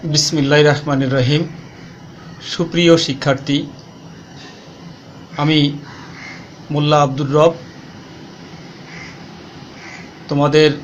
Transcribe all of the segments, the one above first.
बिस्मिल्लाहिर रहमानिर रहीम। सुप्रिय शिक्षार्थी, आमी मोल्ला आब्दुर रब तोमादेर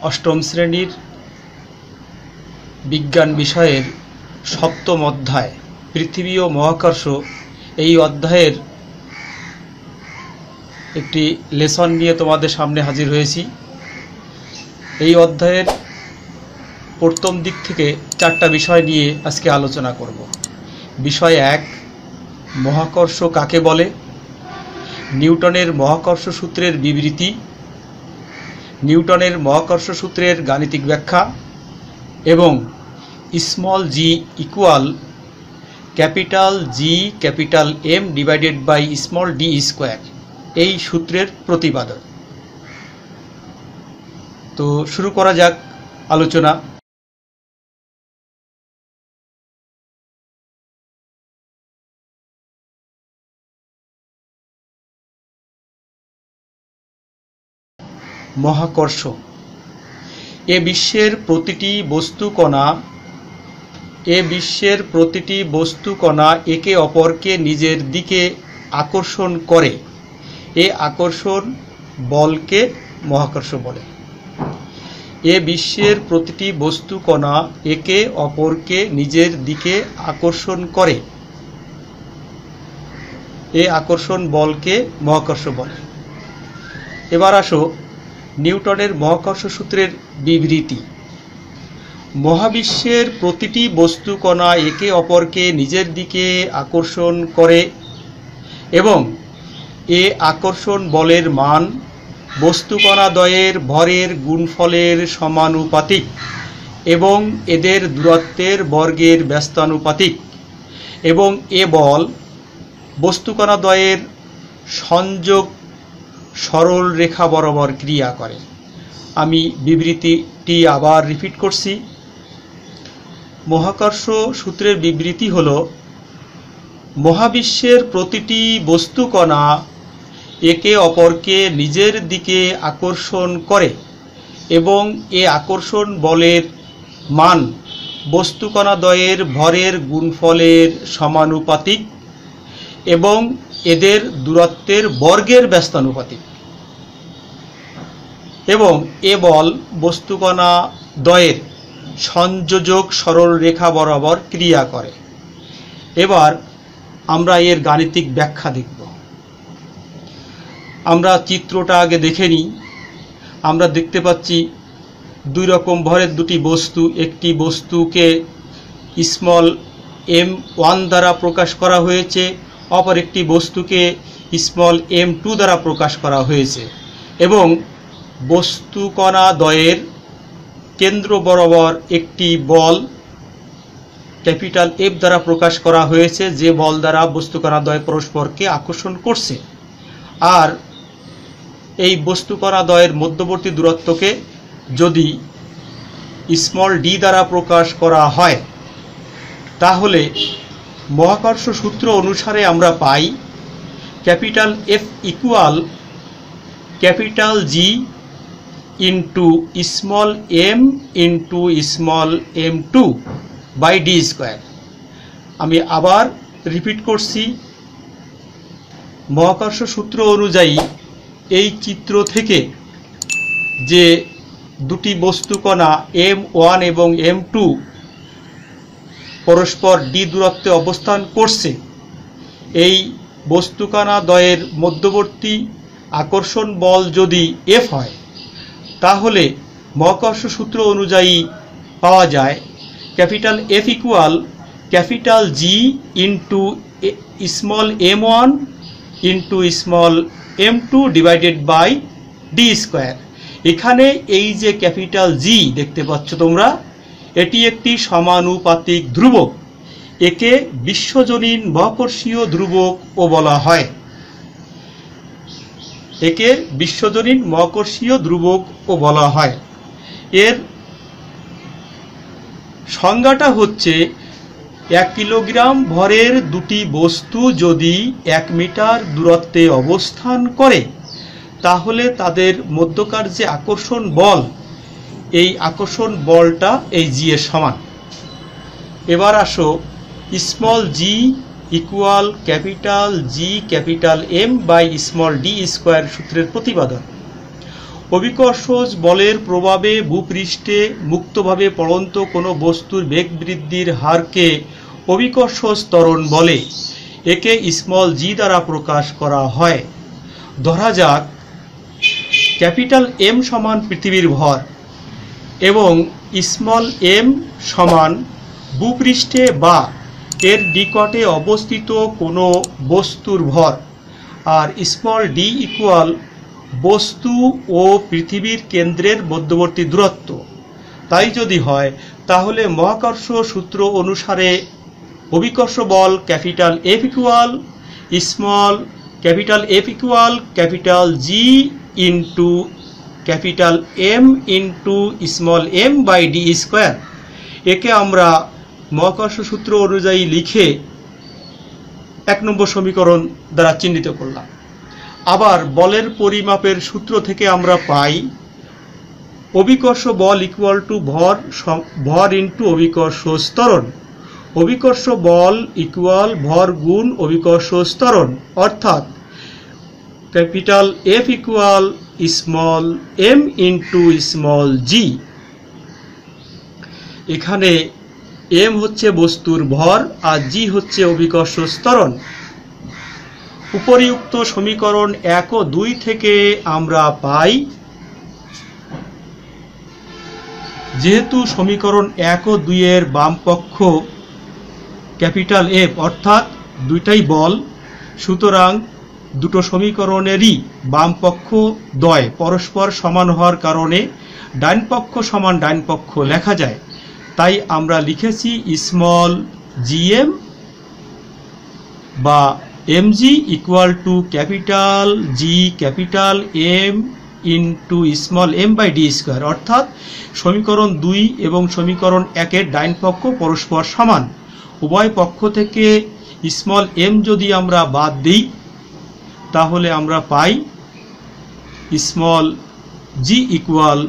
अष्टम श्रेणीर विज्ञान विषयेर सप्तम अध्याय पृथिवी ओ महाकर्ष এই অধ্যায়ের একটি লেসন নিয়ে তোমাদের সামনে হাজির হয়েছি। এই অধ্যায়ের प्रथम दिक থেকে चारटा विषय নিয়ে আজকে আলোচনা করব। বিষয় 1, মহাকর্ষ কাকে বলে, নিউটনের মহাকর্ষ সূত্রের বিবৃতি, নিউটনের মহাকর্ষ সূত্রের গাণিতিক ব্যাখ্যা এবং small G equal capital G capital M divided by small D square এই সূত্রের প্রতিপাদন। তো শুরু করা যাক আলোচনা। মহাকর্ষ এ বিশ্বের প্রতিটি বস্তু কণা একে অপরকে নিজের দিকে আকর্ষণ করে। এ আকর্ষণ বলকে মহাকর্ষ বলে। এ বিশ্বের প্রতিটি বস্তু কণা একে অপরকে নিজের দিকে আকর্ষণ করে। এ আকর্ষণ বলকে মহাকর্ষ বলে। এবার আসো নিউটনের মহাকর্ষ সূত্রের বিবৃতি। মহাবিশ্বের প্রতিটি বস্তু কণা একে অপরকে নিজের দিকে আকর্ষণ করে এবং এ আকর্ষণ বলের মান বস্তু কণাদ্বয়ের ভরের গুণফলের সমানুপাতিক এবং এদের দূরত্বের বর্গের ব্যস্তানুপাতিক এবং এ বল বস্তু কণাদ্বয়ের সংযোগ সরল রেখা বরাবর ক্রিয়া করে। আমি বিবৃতিটি আবার রিপিট করছি। মহাকর্ষ সূত্রের বিবৃতি হলো, মহাবিশ্বের প্রতিটি বস্তু কণা একে অপরকে নিজের দিকে আকর্ষণ করে এবং এ আকর্ষণ বলের মান বস্তু কণাদ্বয়ের ভরের গুণফলের সমানুপাতিক এবং এদের দূরত্বের বর্গের ব্যস্তানুপাতিক এবং এ বল বস্তু কণা দ্বয়ের সংযোজক সরল রেখা বরাবর ক্রিয়া করে। এবার আমরা এর গাণিতিক ব্যাখ্যা দেখব। আমরা চিত্রটা আগে দেখে নিই। আমরা দেখতে পাচ্ছি দুই রকম ভরের দুটি বস্তু। একটি বস্তুকে স্মল m1 দ্বারা প্রকাশ করা হয়েছে, অপর একটি বস্তুকে স্মল m2 দ্বারা প্রকাশ করা হয়েছে এবং বস্তু কণা দ্বয়ের কেন্দ্র বরাবর একটি বল ক্যাপিটাল এফ দ্বারা প্রকাশ করা হয়েছে, যে বল দ্বারা বস্তু কণা দ্বয় পরস্পরকে আকর্ষণ করছে। আর এই বস্তু কণা দ্বয়ের মধ্যবর্তী দূরত্বকে যদি স্মল ডি দ্বারা প্রকাশ করা হয়, তাহলে মহাকর্ষ সূত্র অনুসারে আমরা পাই capital F equal capital G into small M into small m2 by D square. আমি আবার রিপিট করছি। মহাকর্ষ সূত্র অনুযায়ী এই চিত্র থেকে যে দুটি বস্তু কণা m1 এবং m2 পরস্পর ডি দূরত্বে অবস্থান করছে, এই বস্তু কণা দ্বয়ের মধ্যবর্তী আকর্ষণ বল যদি এফ হয়, তাহলে মহাকর্ষ সূত্র অনুযায়ী পাওয়া যায় capital F equal capital G into small m1 into small m2 divided by D square. এখানে এই যে ক্যাপিটাল জি দেখতে পাচ্ছ তোমরা, এটি একটি সমানুপাতিক ধ্রুবক। একে বিশ্বজনীন মহাকর্ষীয় ধ্রুবকও বলা হয়। একে বিশ্বজনীন মহাকর্ষীয় ধ্রুবকও বলা হয়। এর সংজ্ঞাটা হচ্ছে 1 কিলোগ্রাম ভরের দুটি বস্তু যদি 1 মিটার দূরত্বে অবস্থান করে, তাহলে তাদের মধ্যকার যে আকর্ষণ বল এই আকর্ষণ বলটা এই জি এর সমান। এবার আসো small G equal capital G capital M by small D square সূত্রের প্রতিপাদন। অভিকর্ষজ বলের প্রভাবে ভূপৃষ্ঠে মুক্তভাবে পড়ন্ত কোনো বস্তুর বেগ বৃদ্ধির হারকে অভিকর্ষজ ত্বরণ বলে। একে স্মল জি দ্বারা প্রকাশ করা হয়। ধরা যাক ক্যাপিটাল এম সমান পৃথিবীর ভর এবং স্মল এম সমান ভূপৃষ্ঠে বা এর নিকটে অবস্থিত কোনো বস্তুর ভর, আর স্মল ডি ইকুয়াল বস্তু ও পৃথিবীর কেন্দ্রের মধ্যবর্তী দূরত্ব। তাই যদি হয় তাহলে মহাকর্ষ সূত্র অনুসারে অভিকর্ষ বল capital F equal small capital F equal capital G into capital M into small M by D square. একে আমরা মহাকর্ষ সূত্র অনুযায়ী লিখে 1 নম্বর সমীকরণ দ্বারা চিহ্নিত করলাম। আবার বলের পরিমাপের সূত্র থেকে আমরা পাই অভিকর্ষ বল ইকুয়াল টু ভর ইন্টু অভিকর্ষ ত্বরণ। অভিকর্ষ বল ইকুয়াল ভর গুণ অভিকর্ষ ত্বরণ, অর্থাৎ capital F equal small M into small G. এখানে এম হচ্ছে বস্তুর ভর আর জি হচ্ছে অভিকর্ষ ত্বরণ। উপরিউক্ত সমীকরণ 1 ও 2 থেকে আমরা পাই, যেহেতু সমীকরণ 1 ও 2 এর বাম পক্ষ ক্যাপিটাল এফ অর্থাৎ দুইটাই বল, সুতরাং দুটো সমীকরণেরই বাম পক্ষ দ্বয় পরস্পর সমান হওয়ার কারণে ডান পক্ষ সমান ডান পক্ষ লেখা যায়। তাই আমরা লিখেছি স্মল জিএম বা MG equal to capital G capital M into small M by D square, অর্থাৎ সমীকরণ 2 এবং সমীকরণ 1 এর ডান পক্ষ পরস্পর সমান। উভয় পক্ষ থেকে স্মল এম যদি আমরা বাদ দিই তাহলে আমরা পাই small G equal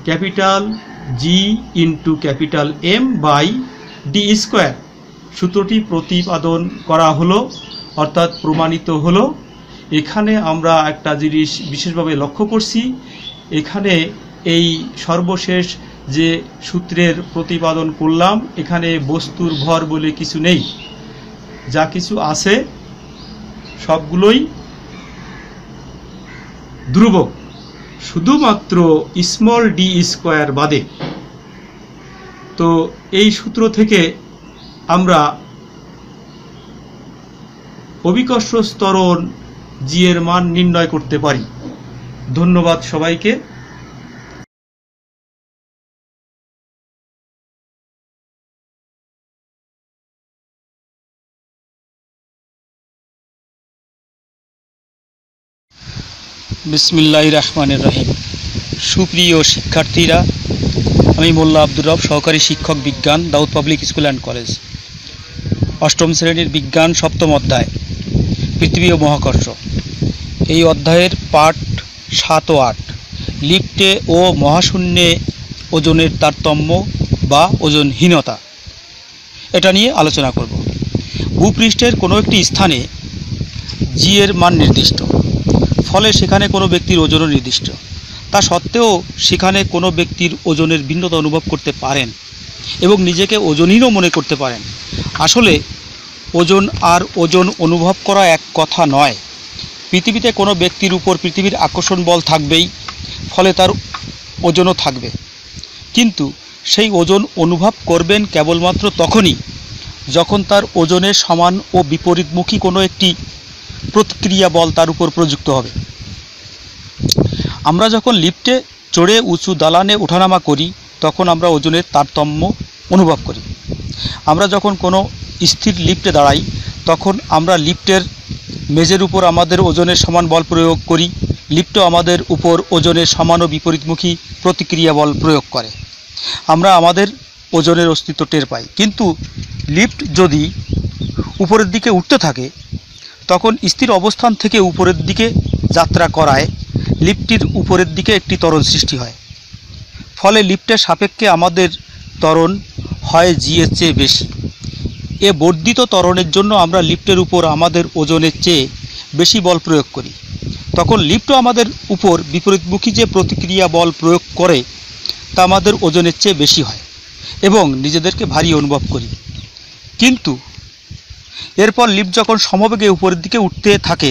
capital G into capital M by D square. সূত্রটি প্রতিপাদন করা হলো অর্থাৎ প্রমাণিত হলো। এখানে আমরা একটা জিনিস বিশেষভাবে লক্ষ্য করছি, এখানে এই সর্বশেষ যে সূত্রের প্রতিপাদন করলাম এখানে বস্তুর ভর বলে কিছু নেই, যা কিছু আছে সবগুলোই ধ্রুবক, শুধুমাত্র স্মল ডি স্কোয়ার বাদে। তো এই সূত্র থেকে আমরা অভিকর্ষ ত্বরণ জি এর মান নির্ণয় করতে পারি। ধন্যবাদ সবাইকে। বিসমিল্লাহির রহমানির রহিম। সুপ্রিয় শিক্ষার্থীরা, আমি মোল্লা আব্দুর রব, সহকারী শিক্ষক বিজ্ঞান, দাউদ পাবলিক স্কুল অ্যান্ড কলেজ। অষ্টম শ্রেণীর বিজ্ঞান সপ্তম অধ্যায় পৃথিবী ও মহাকর্ষ। এই অধ্যায়ের পাঠ 7 ও 8 লিফটে ও মহাশূন্যে ওজনের তারতম্য বা ওজনহীনতা, এটা নিয়ে আলোচনা করব। ভূপৃষ্ঠের কোনো একটি স্থানে জি এর মান নির্দিষ্ট, ফলে সেখানে কোনো ব্যক্তির ওজনও নির্দিষ্ট। তা সত্ত্বেও সেখানে কোনো ব্যক্তির ওজনের ভিন্নতা অনুভব করতে পারেন এবং নিজেকে ওজনহীনও মনে করতে পারেন। আসলে ওজন আর ওজন অনুভব করা এক কথা নয়। পৃথিবীতে কোনো ব্যক্তির উপর পৃথিবীর আকর্ষণ বল থাকবেই, ফলে তার ওজনও থাকবে, কিন্তু সেই ওজন অনুভব করবেন কেবলমাত্র তখনই যখন তার ওজনের সমান ও বিপরীতমুখী কোনো একটি প্রতিক্রিয়া বল তার উপর প্রযুক্ত হবে। আমরা যখন লিফটে চড়ে উঁচু দালানে ওঠানামা করি তখন আমরা ওজনের তারতম্য অনুভব করি। আমরা যখন কোনো স্থির লিফটে দাঁড়াই তখন আমরা লিফটের মেঝের উপর আমাদের ওজনের সমান বল প্রয়োগ করি, লিফটও আমাদের উপর ওজনের সমান ও বিপরীতমুখী প্রতিক্রিয়া বল প্রয়োগ করে। আমরা আমাদের ওজনের অস্তিত্ব টের পাই। কিন্তু লিফট যদি উপরের দিকে উঠতে থাকে তখন স্থির অবস্থান থেকে উপরের দিকে যাত্রা করায় লিফটটির উপরের দিকে একটি ত্বরণ সৃষ্টি হয়। ফলে লিফটের সাপেক্ষে আমাদের ত্বরণ হয় জি এর চেয়ে বেশি। এ বর্ধিত ত্বরণের জন্য আমরা লিফটের উপর আমাদের ওজনের চেয়ে বেশি বল প্রয়োগ করি। তখন লিফটও আমাদের উপর বিপরীতমুখী যে প্রতিক্রিয়া বল প্রয়োগ করে তা আমাদের ওজনের চেয়ে বেশি হয় এবং নিজেদেরকে ভারী অনুভব করি। কিন্তু এরপর লিফট যখন সমবেগে উপরের দিকে উঠতে থাকে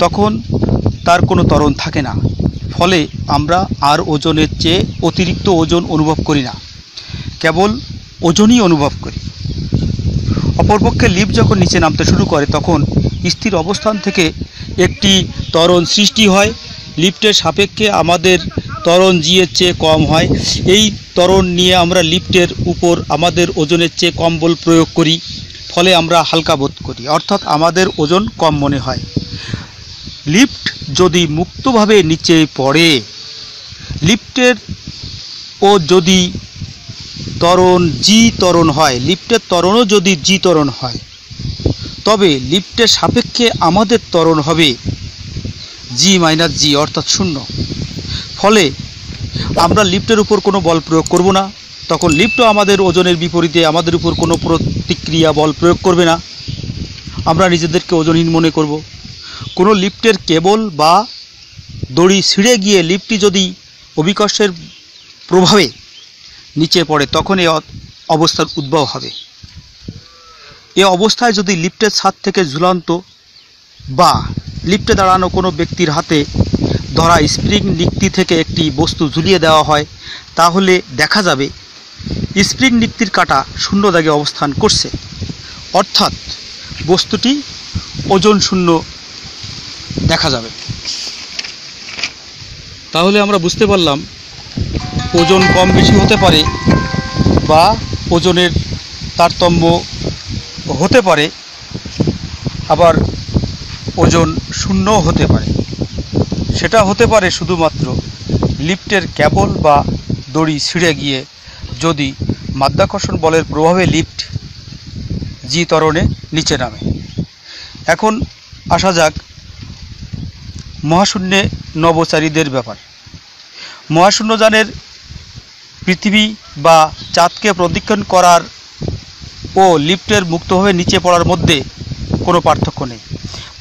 তখন তার কোনো ত্বরণ থাকে না, ফলে আমরা আর ওজনের চেয়ে অতিরিক্ত ওজন অনুভব করি না, কেবল ওজনই অনুভব করি। অপরপক্ষে লিফট যখন নিচে নামতে শুরু করে তখন স্থির অবস্থান থেকে একটি ত্বরণ সৃষ্টি হয়। লিফটের সাপেক্ষে আমাদের ত্বরণ জি এর চেয়ে কম হয়। এই ত্বরণ নিয়ে আমরা লিফটের উপর আমাদের ওজনের চেয়ে কম বল প্রয়োগ করি, ফলে আমরা হালকা বোধ করি, অর্থাৎ আমাদের ওজন কম মনে হয়। লিফট যদি মুক্তভাবে নিচে পড়ে, লিফটের ও যদি ত্বরণ জি ত্বরণ হয়, লিফটের ত্বরণও যদি জি ত্বরণ হয়, তবে লিফটের সাপেক্ষে আমাদের ত্বরণ হবে জি মাইনাস জি অর্থাৎ শূন্য। ফলে আমরা লিফটের উপর কোনো বল প্রয়োগ করব না, তখন লিফটও আমাদের ওজনের বিপরীতে আমাদের উপর কোনো প্রতিক্রিয়া বল প্রয়োগ করবে না, আমরা নিজেদেরকে ওজনহীন মনে করব। কোনো লিফটের কেবল বা দড়ি ছিঁড়ে গিয়ে লিফটটি যদি অভিকর্ষের প্রভাবে নিচে পড়ে তখন এই অবস্থার উদ্ভব হবে। এ অবস্থায় যদি লিফটের ছাদ থেকে ঝুলন্ত বা লিফটে দাঁড়ানো কোনো ব্যক্তির হাতে ধরা স্প্রিং নিক্তি থেকে একটি বস্তু ঝুলিয়ে দেওয়া হয়, তাহলে দেখা যাবে স্প্রিং নিক্তির কাঁটা শূন্য দাগে অবস্থান করছে, অর্থাৎ বস্তুটি ওজন শূন্য দেখা যাবে। তাহলে আমরা বুঝতে পারলাম ওজন কম বেশি হতে পারে বা ওজনের তারতম্য হতে পারে, আবার ওজন শূন্যও হতে পারে। সেটা হতে পারে শুধুমাত্র লিফটের কেবল বা দড়ি ছিঁড়ে গিয়ে যদি মাধ্যাকর্ষণ বলের প্রভাবে লিফট জি ত্বরণে নিচে নামে। এখন আসা যাক মহাশূন্যে নভোচারীদের ব্যাপার। মহাশূন্যযানের পৃথিবী বা চাঁদকে প্রদক্ষিণ করার ও লিফটের মুক্তভাবে নিচে পড়ার মধ্যে কোনো পার্থক্য নেই।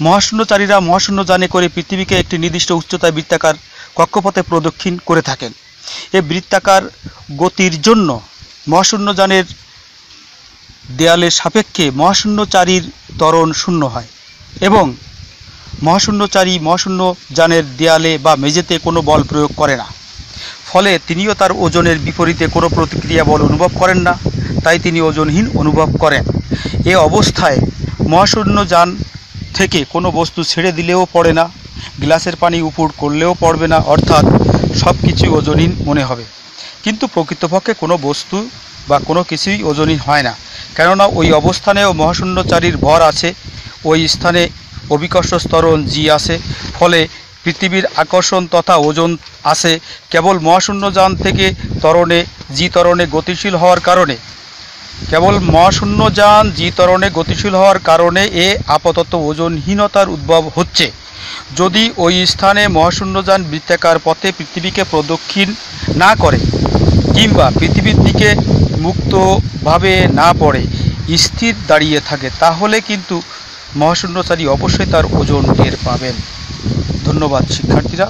মহাশূন্যচারীরা মহাশূন্যযানে করে পৃথিবীকে একটি নির্দিষ্ট উচ্চতায় বৃত্তাকার কক্ষপথে প্রদক্ষিণ করে থাকেন। এই বৃত্তাকার গতির জন্য মহাশূন্যযানের দেয়ালের সাপেক্ষে মহাশূন্যচারীর ত্বরণ শূন্য হয় এবং মহাশূন্যচারী মহাশূন্যযানের দেয়ালে বা মেঝেতে কোনো বল প্রয়োগ করে না, ফলে তিনিও তার ওজনের বিপরীতে কোনো প্রতিক্রিয়া বল অনুভব করেন না, তাই তিনি ওজনহীন অনুভব করেন। এ অবস্থায় মহাশূন্যযান থেকে কোনো বস্তু ছেড়ে দিলেও পড়ে না, গ্লাসের পানি উপর করলেও পড়বে না, অর্থাৎ সব কিছুই ওজনহীন মনে হবে। কিন্তু প্রকৃতপক্ষে কোনো বস্তু বা কোনো কিছুই ওজনহীন হয় না, কেননা ওই অবস্থানেও মহাশূন্যচারীর ভর আছে, ওই স্থানে অভিকর্ষ ত্বরণ জি আছে, ফলে পৃথিবীর আকর্ষণ তথা ওজন আছে। কেবল মহাশূন্যযান থেকে ত্বরণে জি ত্বরণে গতিশীল হওয়ার কারণে এ আপাতত ওজনহীনতার উদ্ভব হচ্ছে। যদি ওই স্থানে মহাশূন্যযান বৃত্তাকার পথে পৃথিবীকে প্রদক্ষিণ না করে কিংবা পৃথিবীর দিকে মুক্তভাবে না পড়ে স্থির দাঁড়িয়ে থাকে, তাহলে কিন্তু মহাশূন্যচারী অবশ্যই তার ওজন টের পাবেন। ধন্যবাদ শিক্ষার্থীরা।